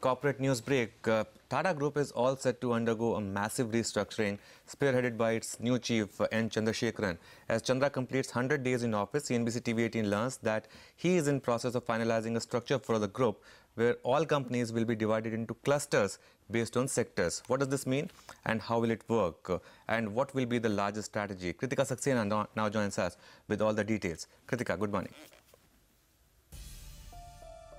corporate news break. Tata Group is all set to undergo a massive restructuring, spearheaded by its new chief, N. Chandrasekaran. As Chandra completes 100 days in office, CNBC TV18 learns that he is in process of finalizing a structure for the group where all companies will be divided into clusters based on sectors. What does this mean and how will it work? And what will be the largest strategy? Kritika Saxena now joins us with all the details. Kritika, good morning.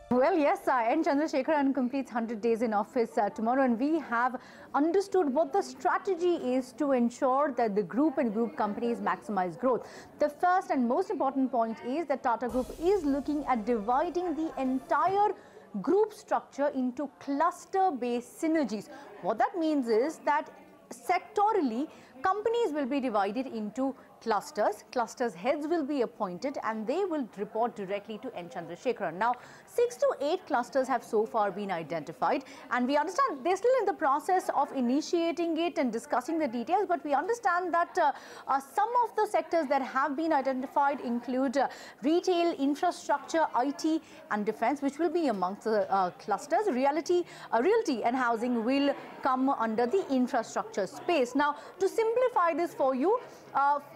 Well, yes, N. Chandrasekaran completes 100 days in office tomorrow, and we have understood what the strategy is to ensure that the group and group companies maximize growth. The first and most important point is that Tata Group is looking at dividing the entire group structure into cluster-based synergies. What that means is that sectorally, companies will be divided into clusters. Clusters heads will be appointed and they will report directly to N. Chandrasekaran. Now, 6 to 8 clusters have so far been identified, and we understand they're still in the process of initiating it and discussing the details, but we understand that some of the sectors that have been identified include retail, infrastructure, IT and defense, which will be amongst the clusters. Realty and housing will come under the infrastructure space. Now, to simplify this for you,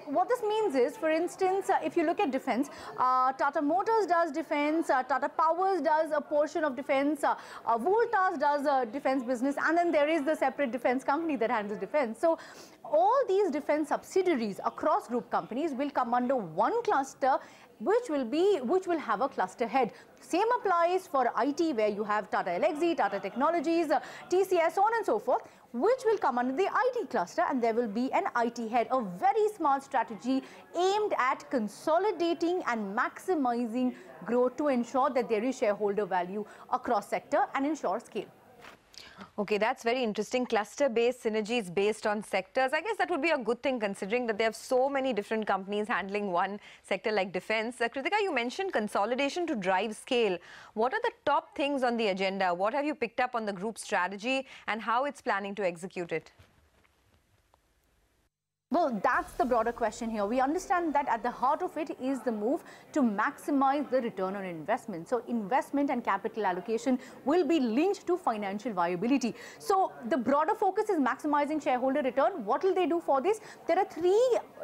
what this means is, for instance, if you look at defense, Tata Motors does defense, Tata Powers does a portion of defense, Voltas does defense business, and then there is the separate defense company that handles defense. So all these defense subsidiaries across group companies will come under one cluster, which will have a cluster head. Same applies for IT, where you have Tata Elxsi, Tata Technologies, TCS, so on and so forth, which will come under the IT cluster, and there will be an IT head. A very smart strategy aimed at consolidating and maximizing growth to ensure that there is shareholder value across sector and ensure scale. Okay, that's very interesting. Cluster-based synergies based on sectors. I guess that would be a good thing, considering that they have so many different companies handling one sector like defense. Kritika, you mentioned consolidation to drive scale. What are the top things on the agenda? What have you picked up on the group strategy and how it's planning to execute it? Well, that's the broader question here. We understand that at the heart of it is the move to maximize the return on investment. So investment and capital allocation will be linked to financial viability. So the broader focus is maximizing shareholder return. What will they do for this? There are 3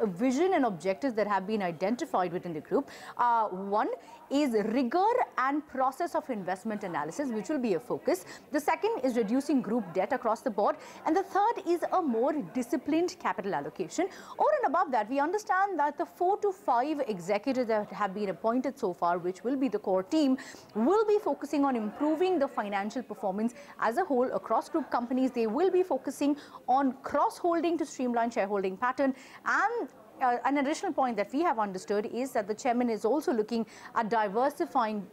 vision and objectives that have been identified within the group. One is rigor and process of investment analysis, which will be a focus. The second is reducing group debt across the board. And the third is a more disciplined capital allocation. Over and above that, we understand that the 4 to 5 executives that have been appointed so far, which will be the core team, will be focusing on improving the financial performance as a whole across group companies. They will be focusing on cross-holding to streamline shareholding pattern, and an additional point that we have understood is that the chairman is also looking at diversifying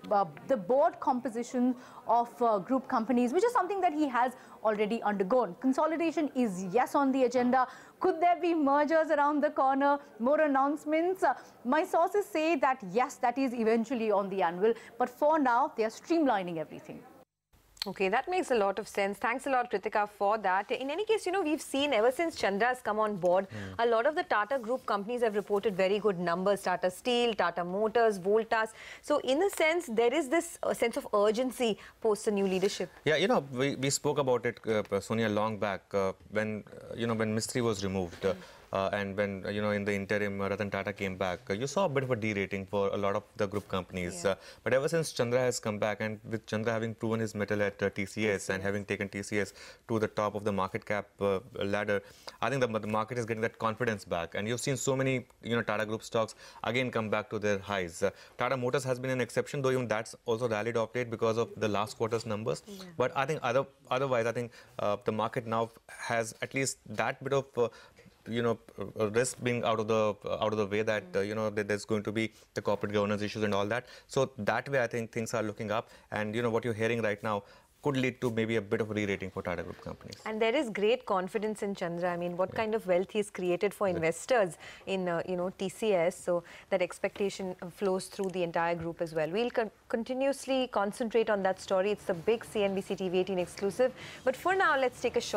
the board composition of group companies, which is something that he has already undergone. Consolidation is, yes, on the agenda. Could there be mergers around the corner, more announcements? My sources say that, yes, that is eventually on the anvil. But for now, they are streamlining everything. Okay, that makes a lot of sense. Thanks a lot, Kritika, for that. In any case, you know, we've seen ever since Chandra has come on board, a lot of the Tata Group companies have reported very good numbers. Tata Steel, Tata Motors, Voltas. So in a sense, there is this sense of urgency post the new leadership. Yeah, you know, we spoke about it, Sonia, long back when, you know, when Mistry was removed. And when, you know, in the interim, Ratan Tata came back, you saw a bit of a derating for a lot of the group companies. Yeah. But ever since Chandra has come back, and with Chandra having proven his mettle at TCS and having taken TCS to the top of the market cap ladder, I think the market is getting that confidence back. And you've seen so many, you know, Tata Group stocks again come back to their highs. Tata Motors has been an exception, though even that's also rallied off late because of the last quarter's numbers. Yeah. But I think otherwise, I think the market now has at least that bit of you know, risk being out of the way, that you know, that there's going to be the corporate governance issues and all that. So that way, I think things are looking up, and you know what you're hearing right now could lead to maybe a bit of re-rating for Tata Group companies. And there is great confidence in Chandra. I mean, what kind of wealth he's created for investors in, you know, TCS. So that expectation flows through the entire group as well. We'll continuously concentrate on that story. It's the big CNBC TV18 exclusive. But for now, let's take a short